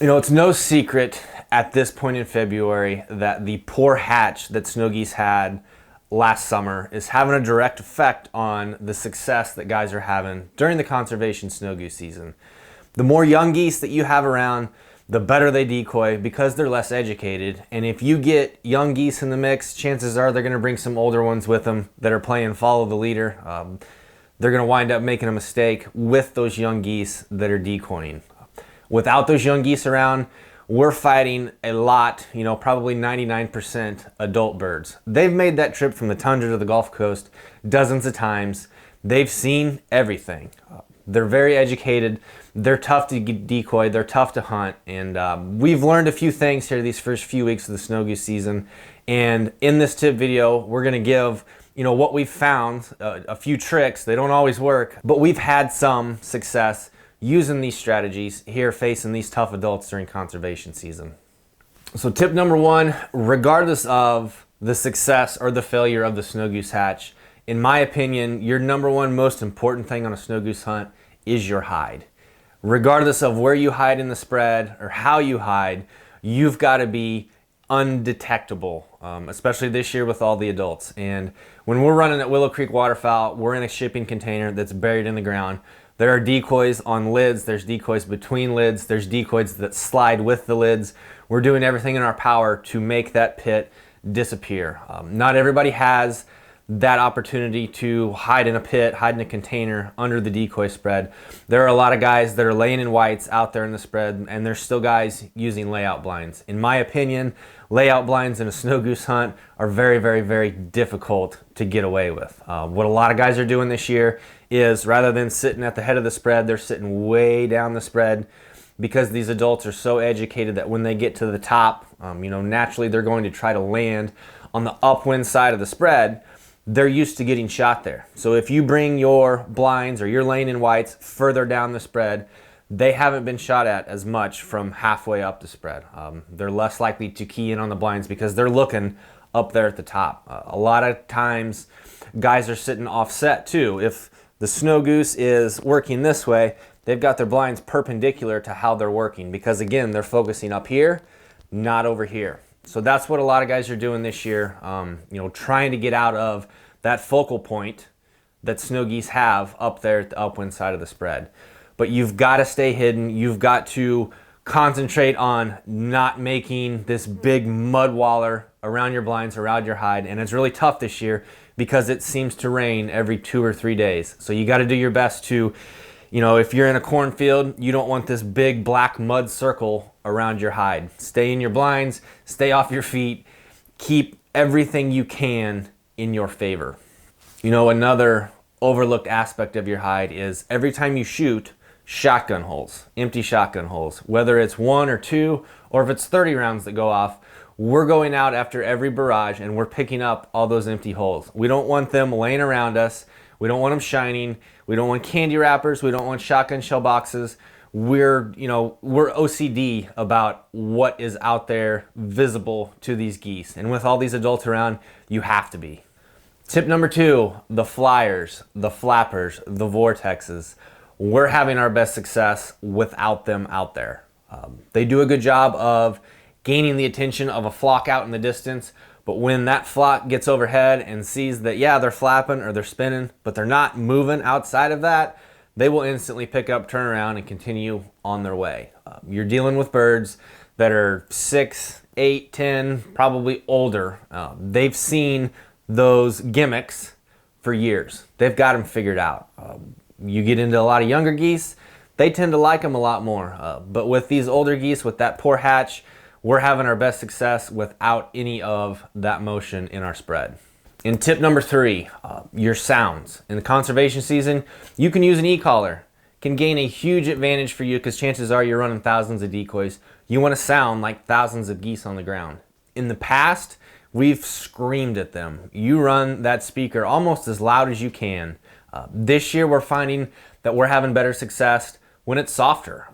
You know, it's no secret at this point in February that the poor hatch that snow geese had last summer is having a direct effect on the success that guys are having during the conservation snow goose season. The more young geese that you have around, the better they decoy because they're less educated. And if you get young geese in the mix, chances are they're going to bring some older ones with them that are playing follow the leader. They're going to wind up making a mistake with those young geese that are decoying. Without those young geese around, we're fighting a lot, you know, probably 99% adult birds. They've made that trip from the tundra to the Gulf Coast dozens of times. They've seen everything. They're very educated. They're tough to decoy. They're tough to hunt. And we've learned a few things here these first few weeks of the snow goose season. And in this tip video, we're going to give, you know, what we've found, a few tricks. They don't always work, but we've had some success using these strategies here facing these tough adults during conservation season. So tip number one, regardless of the success or the failure of the snow goose hatch, in my opinion, your number one most important thing on a snow goose hunt is your hide. Regardless of where you hide in the spread or how you hide, you've got to be undetectable, especially this year with all the adults. And when we're running at Willow Creek Waterfowl, we're in a shipping container that's buried in the ground. There are decoys on lids, there's decoys between lids, there's decoys that slide with the lids. We're doing everything in our power to make that pit disappear. Not everybody has that opportunity to hide in a pit, hide in a container under the decoy spread. There are a lot of guys that are laying in whites out there in the spread, and there's still guys using layout blinds. In my opinion, layout blinds in a snow goose hunt are very, very, very difficult to get away with. What a lot of guys are doing this year is rather than sitting at the head of the spread, they're sitting way down the spread because these adults are so educated that when they get to the top, you know, naturally they're going to try to land on the upwind side of the spread. They're used to getting shot there. So if you bring your blinds or your laying in whites further down the spread, they haven't been shot at as much from halfway up the spread. They're less likely to key in on the blinds because they're looking up there at the top. A lot of times guys are sitting offset too. If the snow goose is working this way, they've got their blinds perpendicular to how they're working because again, they're focusing up here, not over here. So that's what a lot of guys are doing this year, you know, trying to get out of that focal point that snow geese have up there at the upwind side of the spread. But you've got to stay hidden. You've got to concentrate on not making this big mud waller around your blinds, around your hide. And it's really tough this year because it seems to rain every 2 or 3 days. So you got to do your best to, you know, if you're in a cornfield, you don't want this big black mud circle around your hide. Stay in your blinds, stay off your feet, keep everything you can in your favor. You know, another overlooked aspect of your hide is every time you shoot, shotgun holes, empty shotgun holes. Whether it's 1 or 2, or if it's 30 rounds that go off, we're going out after every barrage and we're picking up all those empty holes. We don't want them laying around us. We don't want them shining. We don't want candy wrappers. We don't want shotgun shell boxes. We're OCD about what is out there visible to these geese. And with all these adults around, you have to be. Tip number 2, the flyers, the flappers, the vortexes. We're having our best success without them out there. They do a good job of gaining the attention of a flock out in the distance, but when that flock gets overhead and sees that, yeah, they're flapping or they're spinning, but they're not moving outside of that, they will instantly pick up, turn around, and continue on their way. You're dealing with birds that are 6, 8, 10, probably older. They've seen those gimmicks for years. They've got them figured out. You get into a lot of younger geese, they tend to like them a lot more. But with these older geese, with that poor hatch, we're having our best success without any of that motion in our spread. And tip number 3, your sounds. In the conservation season, you can use an e-collar. Can gain a huge advantage for you because chances are you're running thousands of decoys. You want to sound like thousands of geese on the ground. In the past, we've screamed at them. You run that speaker almost as loud as you can. This year, we're finding that we're having better success when it's softer.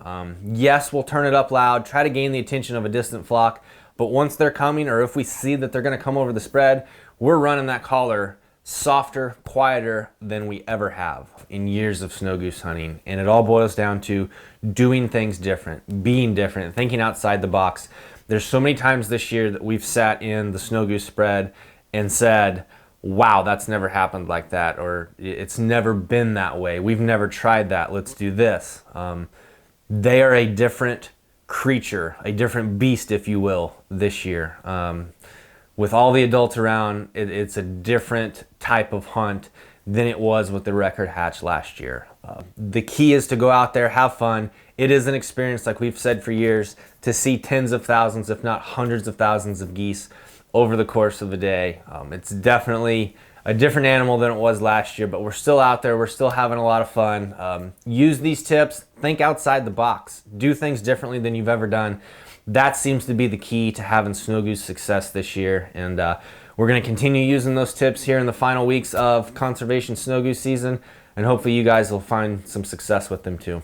Yes, we'll turn it up loud, try to gain the attention of a distant flock, but once they're coming, or if we see that they're going to come over the spread, we're running that collar softer, quieter than we ever have in years of snow goose hunting. And it all boils down to doing things different, being different, thinking outside the box. There's so many times this year that we've sat in the snow goose spread and said, wow, that's never happened like that, or it's never been that way. We've never tried that. Let's do this. They are a different creature, a different beast, if you will, this year. With all the adults around, it's a different type of hunt than it was with the record hatch last year. The key is to go out there, have fun. It is an experience, like we've said for years, to see tens of thousands, if not hundreds of thousands of geese over the course of the day. It's definitely a different animal than it was last year, but we're still out there. We're still having a lot of fun. Use these tips. Think outside the box. Do things differently than you've ever done. That seems to be the key to having snow goose success this year. And we're going to continue using those tips here in the final weeks of Conservation Snow Goose season. And hopefully you guys will find some success with them too.